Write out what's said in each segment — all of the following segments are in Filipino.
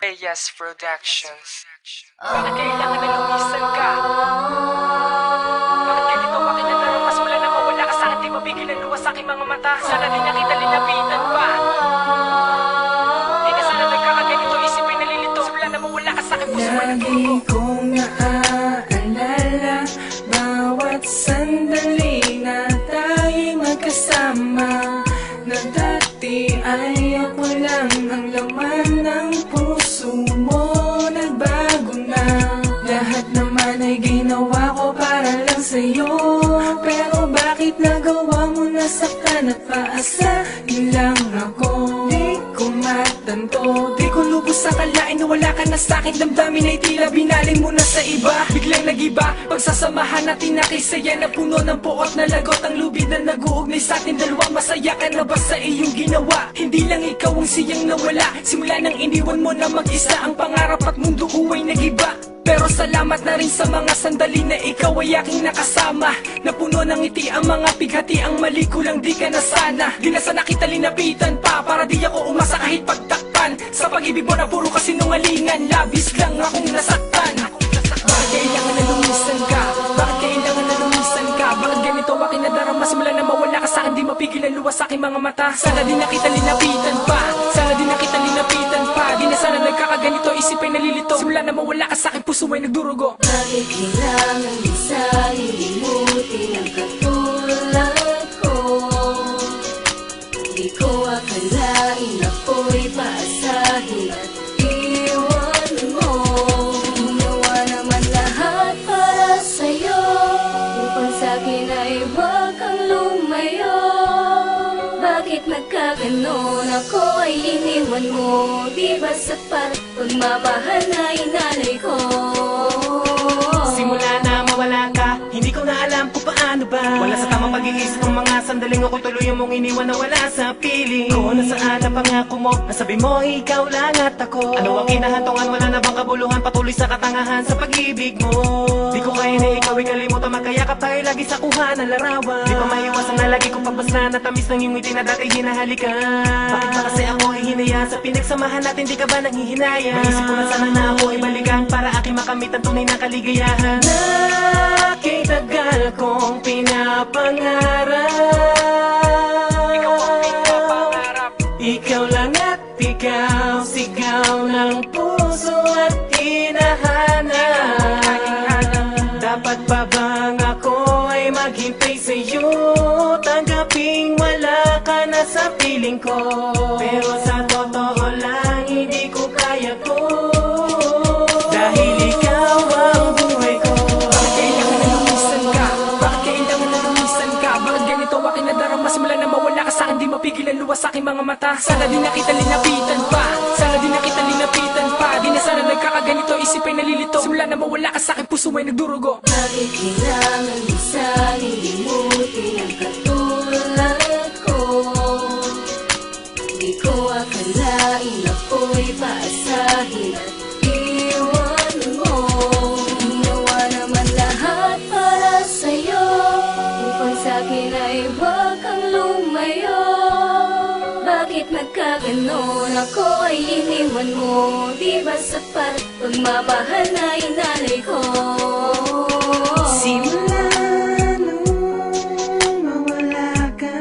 Yes Productions. Bakit kailangan na lumisan ka? Bakit ganito makinandarang mas mula na mawala ka sa'kin? Di mabigil ang luwas sa'king mga mata. Sana di na kita linapitan pa. Di na sana nagkakaganito, isipin nalilito. Simula na mawala ka sa'kin, puso ay Lagi nagdurugo. kong naaalala bawat sandali na tayo'y magkasama. Na dati ay ako lang ang laman ng puso mo. Nagbago na, lahat naman ay ginawa ko para lang sa'yo. Pero bakit nagawa mo na saktan at paasahin lang ako? Di ko matanto, di ko lubos akalain na wala ka na sa'kin. Damdamin ay tila binaling mo na sa iba. Biglang nag-iba, pagsasamahan natin na kisaya na puno ng puot na lagot. Ang lubid na nag-uugnay sa'tin dalawa. Masaya ka na ba sa iyong ginawa? Hindi lang ikaw ang siyang nawala. Simula nang iniwan mo na mag-isa, ang pangarap at mundo ko ay nag-iba. Pero salamat na rin sa mga sandali na ikaw ay aking nakasama. Napuno ng ngiti ang mga pighati, ang mali ko lang di ka na sana. Di na sana kita linapitan pa, para di ako umasa kahit pagtakpan. Sa pag-ibig mo na puro kasinungalingan, labis lang akong nasaktan. Bakit kailangan na lumisan ka? Bakit kailangan na lumisan ka? Bakit ganito aking nadarama? Simula na mawala ka sa'kin, di mapigil ang luwas sa'king mga mata. Sana di na kita linapitan pa, sana di na kita linapitan pa. Di na sana nagkakaganito, isipin nalilito. Simula na mawala ka sa'kin, puso ay nagdurugo. Bakit kailangan isa hilimutin ang katulad ko? Di ko akalain ako'y paasahin at iwan mo. Ginawa naman lahat para sa'yo, upang sa'kin ay huwag kang lumayo. Bakit nagkaganon, ako ay iniwan mo? Di ba sapat pagmamahal na inalay ko? Simula na mawala ka, hindi ko na alam kung paano ba. Wala sa tamang pag-iisip ng mga sandaling ako'y tuluyan mong iniwan na wala sa piling ko. Nasaan ang pangako mo? Nasabi mo ikaw lang at ako. Ano ang kinahantungan? Wala na bang kabuluhan? Patuloy sa katangahan sa pag-ibig mo. Di ko kaya na ikaw ay kalimutan, magkayakap tayo lagi sa kuha ng larawan. Di ko maiwasan na lagi kong papaslan na tamis ng iyong ngiti na dati hinahalikan. Bakit ba kasi ako ay hinayaan sa pinagsamahan natin? Di ka ba nanghihinayang? Maisip ko na sana na ako ay balikan para aking makamit ang tunay na kaligayahan na aking tagal kong pinapangarap. Ikaw ang pinapangarap, ikaw lang at ikaw, sigaw ng puso at hinahanap. Dapat pa bang ako ay maghintay sa'yo? Tanggaping wala ka na sa piling ko, pero sa totoo lang hindi ko kaya to. Dahil ikaw ang buhay ko. Bakit kailangan na lumisan ka? Bakit kailangan na lumisan ka? Bakit ganito aking nadarama? Simula na mawala ka sa'kin, di mapigil ang luwas sa'king mga mata. Sana di na kita linapitan pa, sana di na kita linapitan pa. Di na sana nagkakaganito, isipin nalilito. Simula na mawala ka sa'kin, puso ay nagdurugo. Bakit kailangan isa hilimutin ang katulad ko? Di ko akalain ako'y paasahin at iwan mo. Ginawa naman lahat para sa'yo, upang sa'kin ay huwag kang lumayo. Bakit nagkaganon, ako ay iniwan mo? Di ba sapat pagmamahal na inalay ko? Simula nung mawala ka,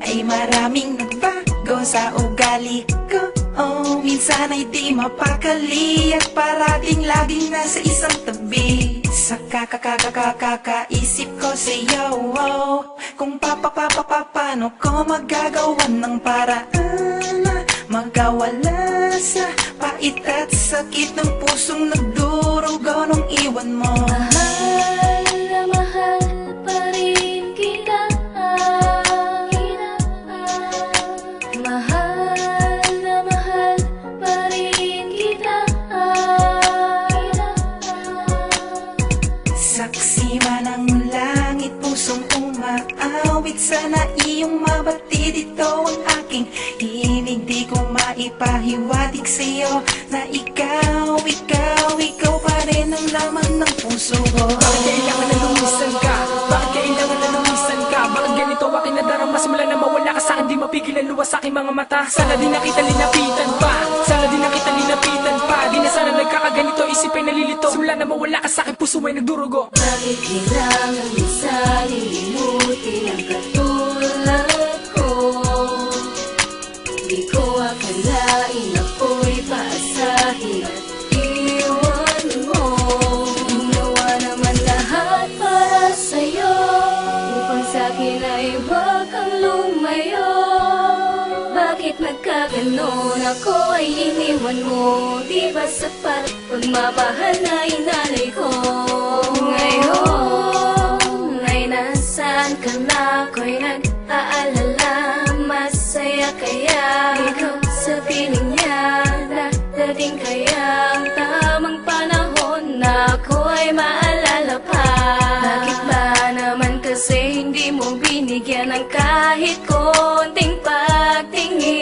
ay maraming nagbago sa ugali ko. Oh, minsan ay di mapakali at parating laging nasa isang tabi. Sa kakakaisip ko sa'yo, oh, kung paano ko magagawan ng paraan na magkawala sa pait at sakit ng pusong nagdurugo nung iwan mo. Mahal na mahal pa rin kita. Mahal na mahal pa rin kita. Saksi man ang langit, pusong umaawit. Sana iyong mabati dito ang aking hinig. Di ko maipahiwatig sa'yo na ikaw pa rin ang laman ng puso ko. Bakit kailangan na lumisan ka? Bakit kailangan na lumisan ka? Bakit ganito aking nadarama? Simula na mawala ka sa'kin, di mapigil ang luwas sa'king mga mata. Sana di na kita linapitan pa, sana di puso mo'y nagdurugo. Bakit kailangan minsan ilimutin ang katulad ko? Di ko akalain ako'y paasahin at iwan mo. Ginawa naman lahat para sa'yo, upang sa'kin ay huwag kang lumayo. Bakit nagkaganon, ako ay iniwan mo? Di ba sapat pagmamahal na inalay ko? Ngayon ay nasaan ka na? Ako'y nag-aalala, masaya kaya ikaw sa piling niya? Dadating kaya ang tamang panahon na ako ay maalala pa? Bakit ba naman kasi hindi mo binigyan ng kahit konting pagtingin?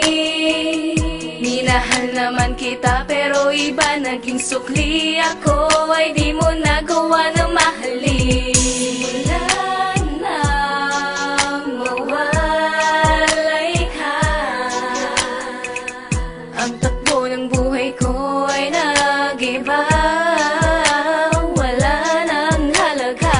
Minahal naman kita pero iba naging sukli, ako ay di mo nagawa na mahalin. Simula nang mawalay ka, ang takbo ng buhay ko ay nag-iba. Wala nang halaga,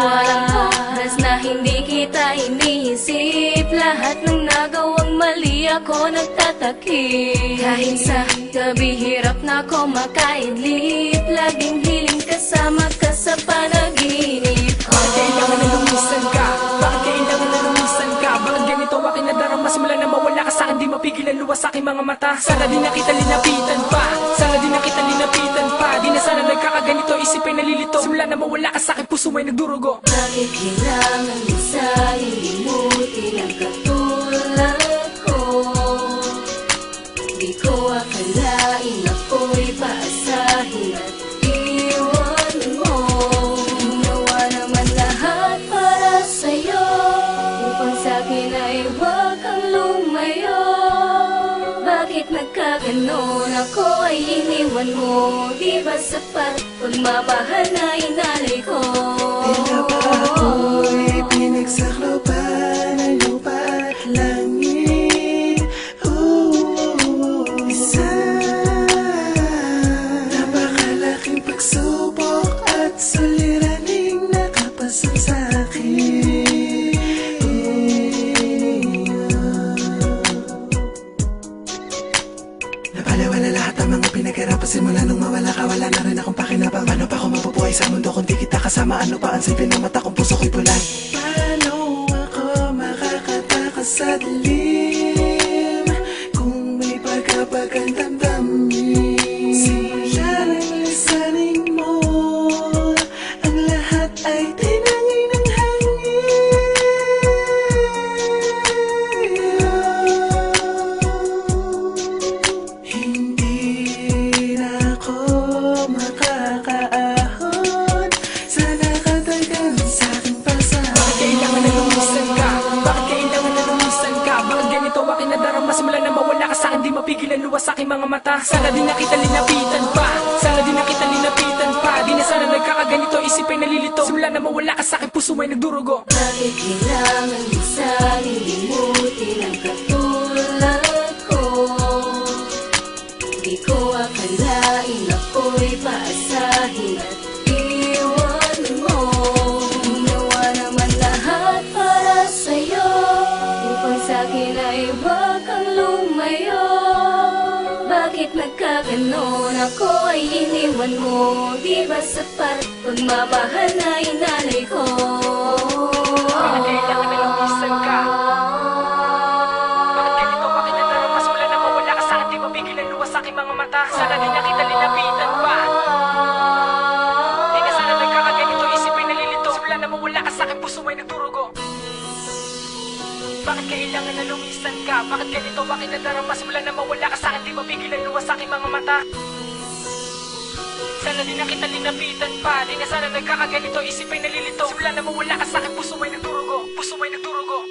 walang oras na hindi kita iniisip. Lahat ng nagawang mali ako nagtatakip. Kahit sa gabi hirap na ako makaidlip, laging hiling kasama ka sa panaginip ko. Bakit kailangan na lumisan ka? Bakit kailangan na lumisan ka? Bakit ganito aking nadarama? Simula na mawala ka sa'kin, di mapigilan luwas sa aking mga mata. Sana di na kita linapitan pa, sana di na kita linapitan pa. Di na sana nagkakaganito, isip ay nalilito. Simula na mawala ka sa'kin, puso mo'y nagdurugo. Bakit kailangan minsan ilimutin ang katulad ko? Di ko akalain ako'y paasahin at iwan mo. Ginawa naman lahat para sa'yo, upang sa'kin ay huwag kang lumayo. Bakit nagkaganon, ako ay iniwan mo? Di ba sapat pagmamahal na inalay ko? Tila ba ako'y pinagsaklopan ng lupa at langit? Isang napakalaking pagsubok at suliraning nakapasok sa'kin. Napaliwala lahat ang mga pinag-arapan. Simula nung mawala ka, wala na rin akong pakinabang. Paano pa ako mabubuhay sa mundo kung di kita kasama? Ano pa ang silbi ng mata kung puso ko'y bulan? Paano ako makakatakas sa dilim kung may pagkabagang damdamin? Simula ng lisanin mo, ang lahat ay tinangin ng hangin. Hindi na ako makakaahon sa nakatagang sa'king pasahod. Bakit kailangan na lumisan ka? Bakit kailangan na lumisan ka? Bakit ganito aking nadarama? Simula na mawala ka sa'kin, di mapigilan luwas sa aking mga mata. Sana di na kita linapitan pa, sana di na kita linapitan pa. Di na sana nagkakaganito, isip ay nalilito. Simula na mawala ka sa'kin, puso mo'y nagdurugo. Bakit kailangan minsan ilimutin ang katulad ko? Di ko akalain ako'y paasahin at iwan mo. Ginawa naman lahat para sa'yo, upang sa'kin ay huwag kang lumayo. Bakit nagkaganon, ako ay iniwan mo? Di ba sapat pagmamahal na inalay ko? Bakit kailangan na lumisan ka? Bakit ganito aking nadarama? Simula na mawala ka sa'kin, di mapigilan luwas sa aking mga mata. Sana di na kita linapitan pa, di na sana nagkakaganito, isip ay nalilito. Simula na mawala ka sa'kin, puso mo'y nagdurugo. Bakit kailangan na lumisan ka? Bakit ganito aking nadarama? Simula na mawala ka sa'kin, di mapigilan luwas sa aking mga mata. Sana di na kita linapitan pa, di na sana nagkakaganito, isip ay nalilito. Simula na mawala ka sa'kin, puso mo'y nagdurugo, puso mo'y nagdurugo.